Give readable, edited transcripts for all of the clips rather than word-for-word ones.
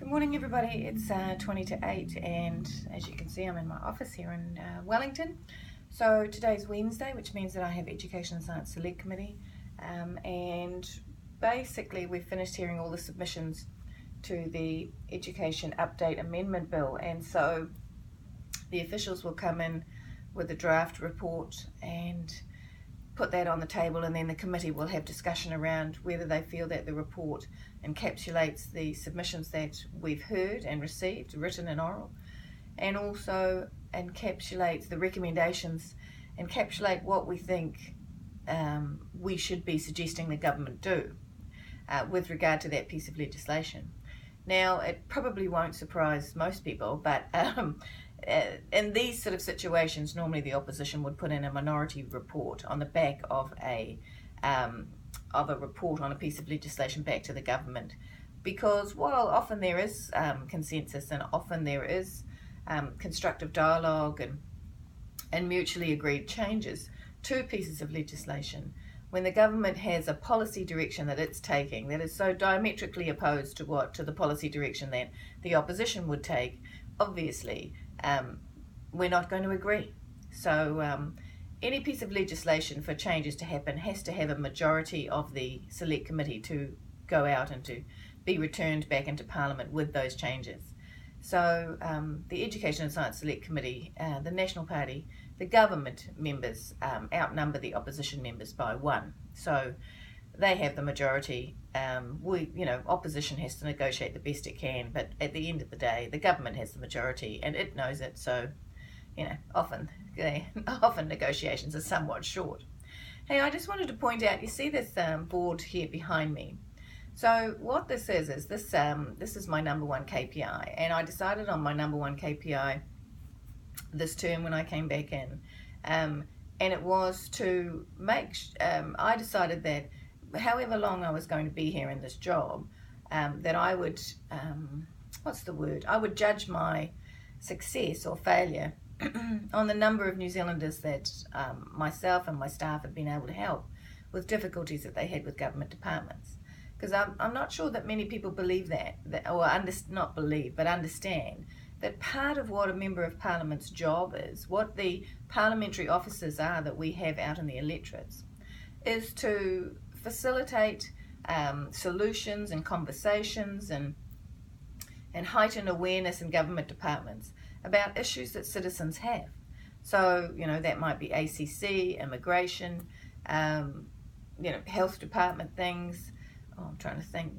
Good morning, everybody. It's 20 to 8, and as you can see, I'm in my office here in Wellington. So today's Wednesday, which means that I have Education and Science Select Committee, and basically we've finished hearing all the submissions to the Education Update Amendment Bill, and so the officials will come in with a draft report and put that on the table, and then the committee will have discussion around whether they feel that the report encapsulates the submissions that we've heard and received, written and oral, and also encapsulates the recommendations, encapsulate what we think we should be suggesting the government do with regard to that piece of legislation. Now, it probably won't surprise most people, but in these sort of situations, normally the opposition would put in a minority report on the back of a report on a piece of legislation back to the government, because while often there is consensus and often there is constructive dialogue and mutually agreed changes to pieces of legislation, when the government has a policy direction that it's taking that is so diametrically opposed to the policy direction that the opposition would take, obviously we're not going to agree. So any piece of legislation for changes to happen has to have a majority of the Select Committee to go out and to be returned back into Parliament with those changes. So the Education and Science Select Committee, the National Party, the government members outnumber the opposition members by 1. So they have the majority. Opposition has to negotiate the best it can, but at the end of the day, the government has the majority and it knows it. So, often negotiations are somewhat short. Hey, I just wanted to point out, you see this board here behind me. So what this is this is my number one KPI, and I decided on my number one KPI this term when I came back in, and it was to make. I decided that however long I was going to be here in this job, that I would, I would judge my success or failure on the number of New Zealanders that myself and my staff had been able to help with difficulties that they had with government departments. Because I'm not sure that many people believe understand that part of what a Member of Parliament's job is, what the parliamentary officers are that we have out in the electorates, is to facilitate solutions and conversations and heighten awareness in government departments about issues that citizens have. So, that might be ACC, immigration, health department things. I'm trying to think,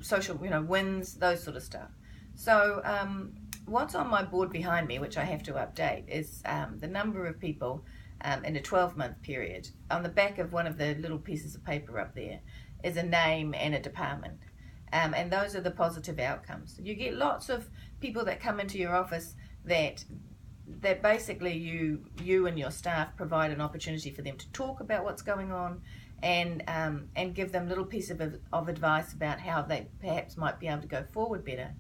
social, wins, those sort of stuff. So what's on my board behind me, which I have to update, is the number of people in a 12-month period. On the back of one of the little pieces of paper up there is a name and a department. And those are the positive outcomes. You get lots of people that come into your office that basically you and your staff provide an opportunity for them to talk about what's going on and give them little piece of advice about how they perhaps might be able to go forward better.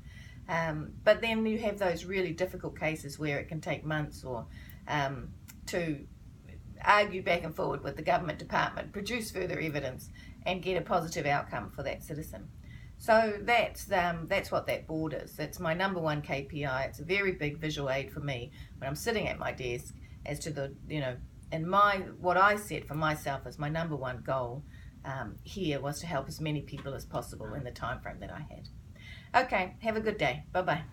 But then you have those really difficult cases where it can take months or to argue back and forward with the government department, produce further evidence and get a positive outcome for that citizen. So that's what that board is. It's my number one KPI. It's a very big visual aid for me when I'm sitting at my desk as to what I set for myself as my number one goal here was to help as many people as possible in the time frame that I had. Okay, have a good day. Bye-bye.